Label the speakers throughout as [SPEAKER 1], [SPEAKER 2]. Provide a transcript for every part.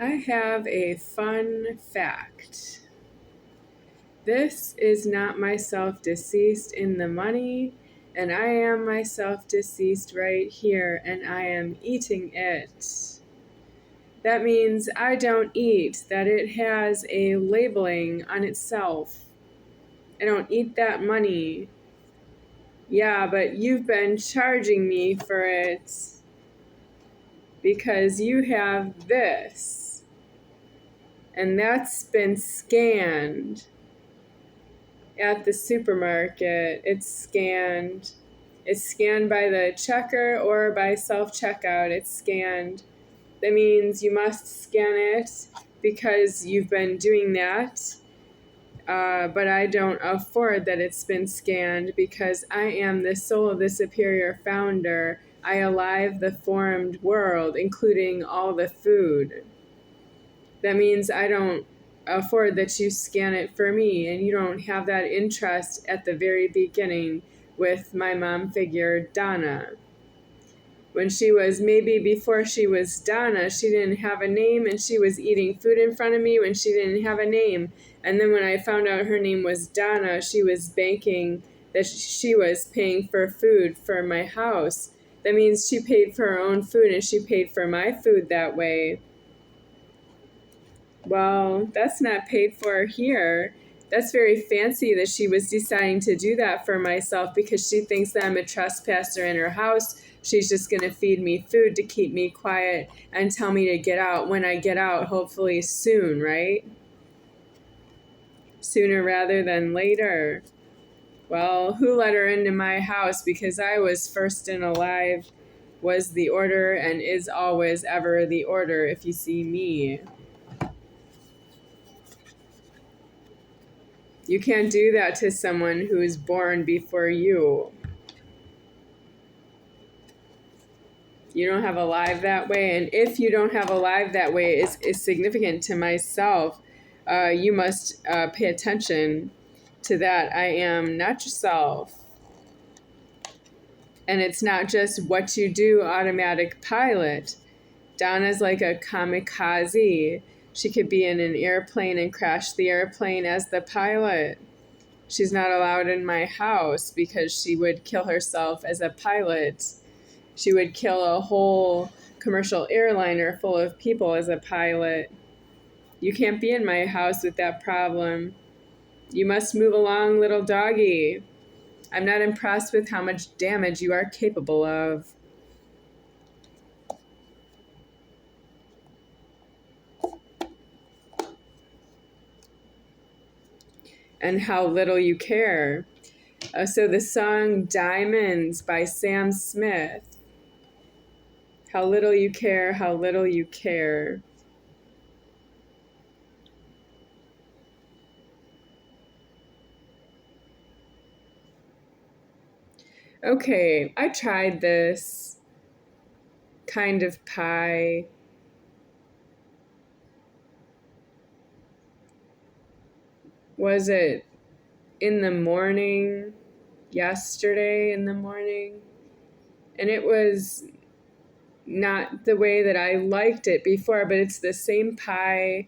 [SPEAKER 1] I have a fun fact. This is not myself deceased in the money, and I am myself deceased right here, and I am eating it. That means I don't eat, that it has a labeling on itself. I don't eat that money. Yeah, but you've been charging me for it because you have this, and that's been scanned at the supermarket. It's scanned. It's scanned by the checker or by self-checkout. It's scanned. That means you must scan it because you've been doing that. But I don't afford that it's been scanned because I am the soul of the superior founder. I alive the formed world, including all the food. That means I don't afford that you scan it for me, and you don't have that interest at the very beginning with my mom figure, Donna. When she was, maybe before she was Donna, she didn't have a name, and she was eating food in front of me when she didn't have a name. And then when I found out her name was Donna, she was banking that she was paying for food for my house. That means she paid for her own food, and she paid for my food that way. Well, that's not paid for here. That's very fancy that she was deciding to do that for myself because she thinks that I'm a trespasser in her house. She's just going to feed me food to keep me quiet and tell me to get out when I get out, hopefully soon, right? Sooner rather than later. Well, who let her into my house? Because I was first and alive, was the order, and is always ever the order if you see me. You can't do that to someone who is born before you. You don't have a life that way, and if you don't have a life that way, it's significant to myself. You must pay attention to that. I am not yourself. And it's not just what you do, automatic pilot. Donna's like a kamikaze. She could be in an airplane and crash the airplane as the pilot. She's not allowed in my house because she would kill herself as a pilot. She would kill a whole commercial airliner full of people as a pilot. You can't be in my house with that problem. You must move along, little doggy. I'm not impressed with how much damage you are capable of. And how little you care. So the song Diamonds by Sam Smith. How little you care, how little you care. Okay, I tried this kind of pie. Was it in the morning, yesterday in the morning? And it was not the way that I liked it before, but it's the same pie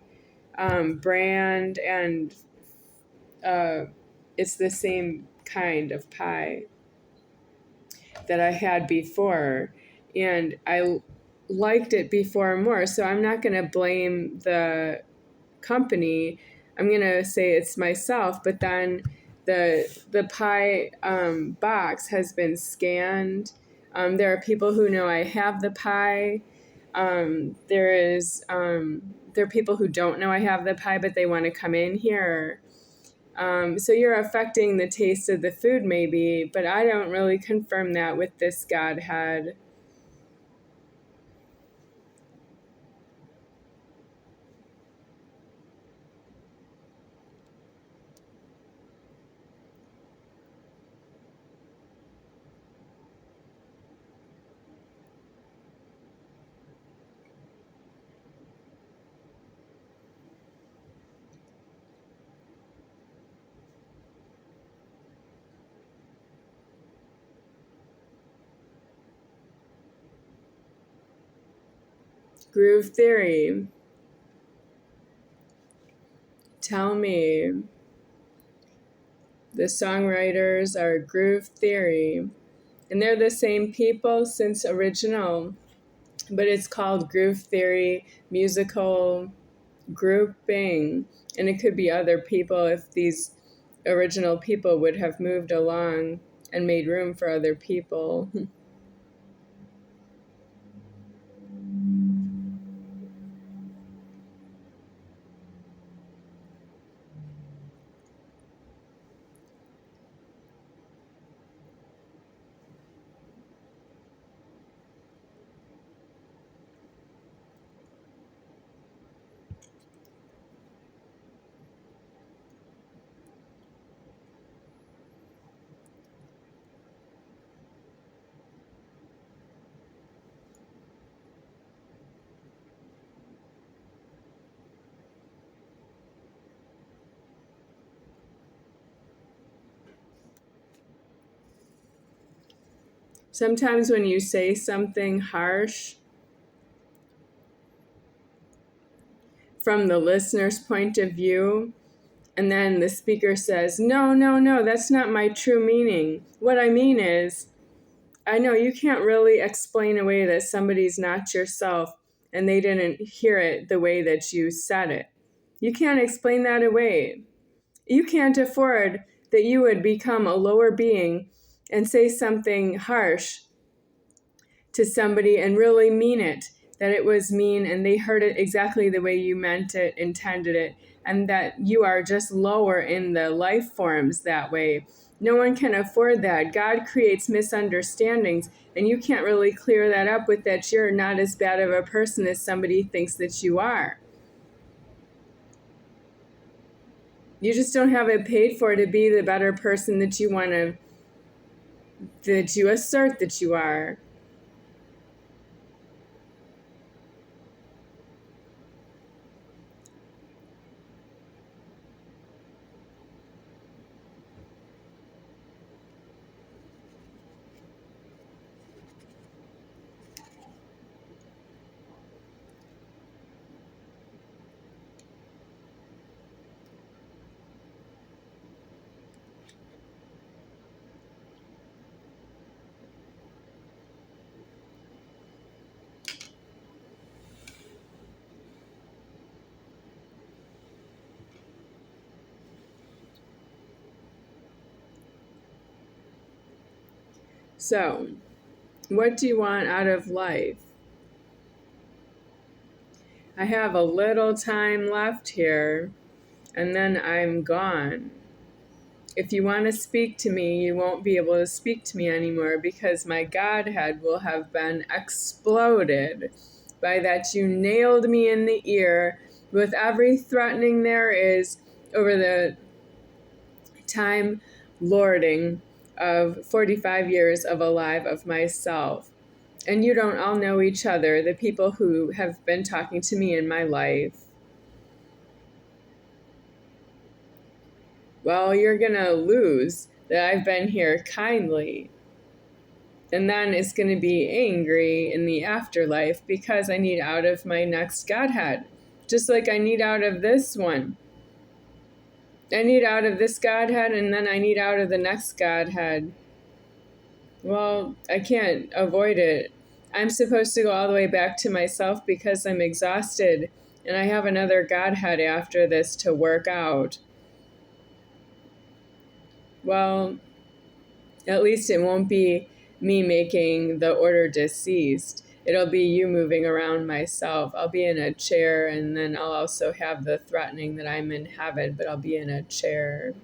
[SPEAKER 1] brand, and it's the same kind of pie that I had before. And I liked it before more, so I'm not going to blame the company. I'm going to say it's myself, but then the pie box has been scanned. There are people who know I have the pie. There are people who don't know I have the pie, but they want to come in here. So you're affecting the taste of the food maybe, but I don't really confirm that with this Godhead. Groove theory. tell me. The songwriters are Groove Theory, and they're the same people since original, but it's called Groove Theory Musical Grouping, and it could be other people if these original people would have moved along and made room for other people. Sometimes when you say something harsh from the listener's point of view, and then the speaker says, no, no, no, that's not my true meaning. What I mean is, I know you can't really explain away that somebody's not yourself and they didn't hear it the way that you said it. You can't explain that away. You can't afford that you would become a lower being and say something harsh to somebody and really mean it, that it was mean and they heard it exactly the way you meant it, intended it, and that you are just lower in the life forms that way. No one can afford that. God creates misunderstandings, and you can't really clear that up with that you're not as bad of a person as somebody thinks that you are. You just don't have it paid for to be the better person that you want to, that you assert that you are. So, what do you want out of life? I have a little time left here, and then I'm gone. If you want to speak to me, you won't be able to speak to me anymore because my Godhead will have been exploded. By that, you nailed me in the ear with every threatening there is over the time lording of 45 years of alive of myself. And you don't all know each other, the people who have been talking to me in my life. Well, you're going to lose that I've been here kindly. And then it's going to be angry in the afterlife because I need out of my next Godhead. Just like I need out of this one. I need out of this Godhead and then I need out of the next Godhead. Well, I can't avoid it. I'm supposed to go all the way back to myself because I'm exhausted and I have another Godhead after this to work out. Well, at least it won't be me making the order deceased. It'll be you moving around myself. I'll be in a chair and then I'll also have the threatening that I'm in heaven, but I'll be in a chair.